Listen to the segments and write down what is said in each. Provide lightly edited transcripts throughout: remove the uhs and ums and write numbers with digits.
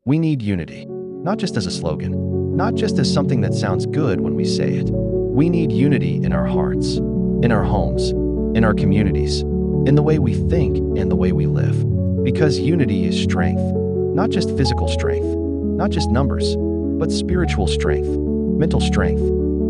We need unity, not just as a slogan, not just as something that sounds good when we say it. We need unity in our hearts, in our homes, in our communities, in the way we think and the way we live. Because unity is strength, not just physical strength, not just numbers, but spiritual strength, mental strength,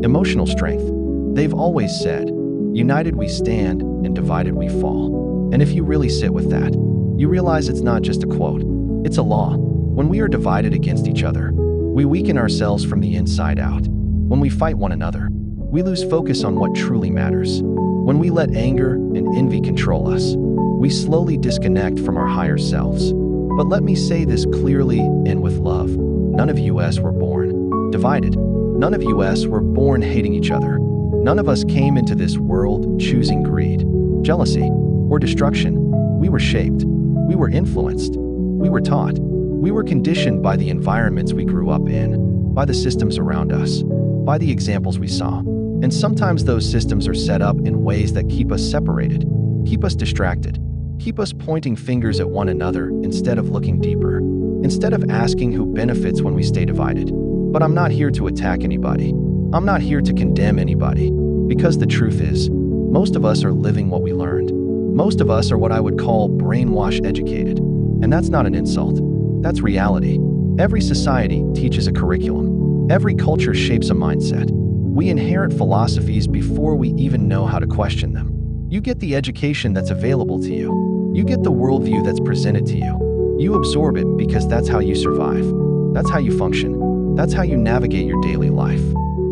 emotional strength. They've always said, united we stand and divided we fall. And if you really sit with that, you realize it's not just a quote, it's a law. When we are divided against each other, we weaken ourselves from the inside out. When we fight one another, we lose focus on what truly matters. When we let anger and envy control us, we slowly disconnect from our higher selves. But let me say this clearly and with love. None of us were born divided. None of us were born hating each other. None of us came into this world choosing greed, jealousy, or destruction. We were shaped. We were influenced. We were taught. We were conditioned by the environments we grew up in, by the systems around us, by the examples we saw. And sometimes those systems are set up in ways that keep us separated, keep us distracted, keep us pointing fingers at one another instead of looking deeper, instead of asking who benefits when we stay divided. But I'm not here to attack anybody. I'm not here to condemn anybody, because the truth is, most of us are living what we learned. Most of us are what I would call brainwash educated. And that's not an insult. That's reality. Every society teaches a curriculum. Every culture shapes a mindset. We inherit philosophies before we even know how to question them. You get the education that's available to you. You get the worldview that's presented to you. You absorb it because that's how you survive. That's how you function. That's how you navigate your daily life.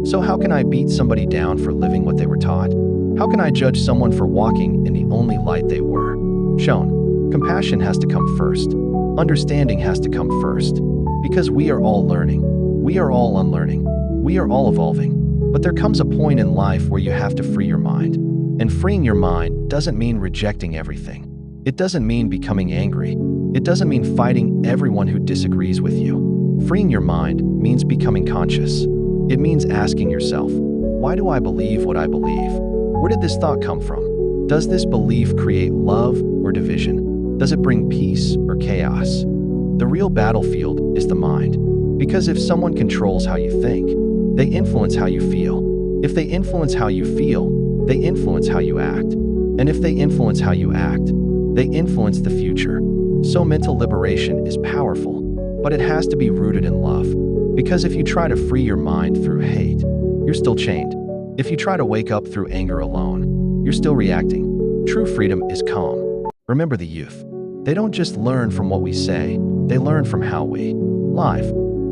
So how can I beat somebody down for living what they were taught? How can I judge someone for walking in the only light they were shown? Compassion has to come first. Understanding has to come first. Because we are all learning. We are all unlearning. We are all evolving. But there comes a point in life where you have to free your mind. And freeing your mind doesn't mean rejecting everything. It doesn't mean becoming angry. It doesn't mean fighting everyone who disagrees with you. Freeing your mind means becoming conscious. It means asking yourself, why do I believe what I believe? Where did this thought come from? Does this belief create love or division? Does it bring peace or chaos? The real battlefield is the mind. Because if someone controls how you think, they influence how you feel. If they influence how you feel, they influence how you act. And if they influence how you act, they influence the future. So mental liberation is powerful, but it has to be rooted in love. Because if you try to free your mind through hate, you're still chained. If you try to wake up through anger alone, you're still reacting. True freedom is calm. Remember the youth. They don't just learn from what we say, they learn from how we live.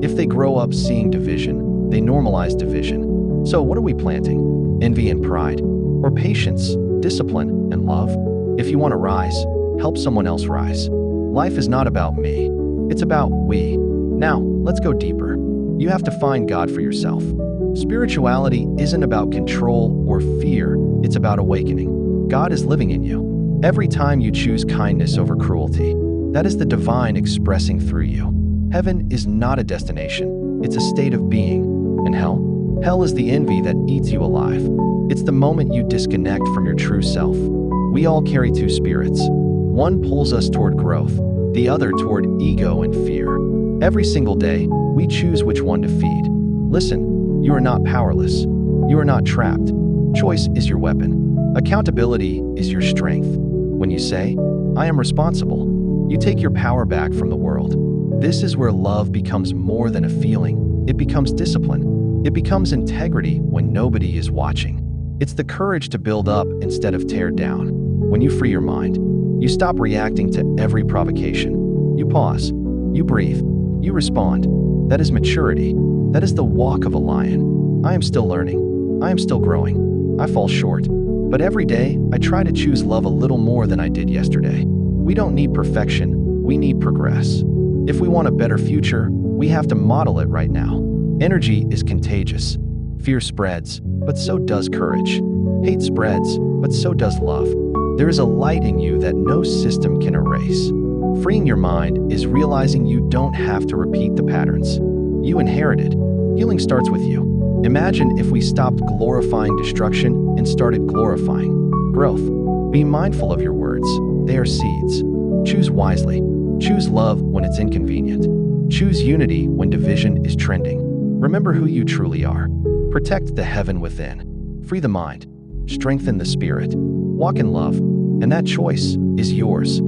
If they grow up seeing division, they normalize division. So what are we planting? Envy and pride? Or patience, discipline, and love? If you want to rise, help someone else rise. Life is not about me, it's about we. Now, let's go deeper. You have to find God for yourself. Spirituality isn't about control or fear, it's about awakening. God is living in you. Every time you choose kindness over cruelty, that is the divine expressing through you. Heaven is not a destination, it's a state of being. And hell? Hell is the envy that eats you alive. It's the moment you disconnect from your true self. We all carry two spirits. One pulls us toward growth, the other toward ego and fear. Every single day, we choose which one to feed. Listen, you are not powerless. You are not trapped. Choice is your weapon. Accountability is your strength. When you say, I am responsible, you take your power back from the world. This is where love becomes more than a feeling. It becomes discipline. It becomes integrity when nobody is watching. It's the courage to build up instead of tear down. When you free your mind, you stop reacting to every provocation. You pause. You breathe. You respond. That is maturity. That is the walk of a lion. I am still learning. I am still growing. I fall short. But every day, I try to choose love a little more than I did yesterday. We don't need perfection. We need progress. If we want a better future, we have to model it right now. Energy is contagious. Fear spreads, but so does courage. Hate spreads, but so does love. There is a light in you that no system can erase. Freeing your mind is realizing you don't have to repeat the patterns you inherited. Healing starts with you. Imagine if we stopped glorifying destruction and started glorifying growth. Be mindful of your words. They are seeds. Choose wisely. Choose love when it's inconvenient. Choose unity when division is trending. Remember who you truly are. Protect the heaven within. Free the mind. Strengthen the spirit. Walk in love. And that choice is yours.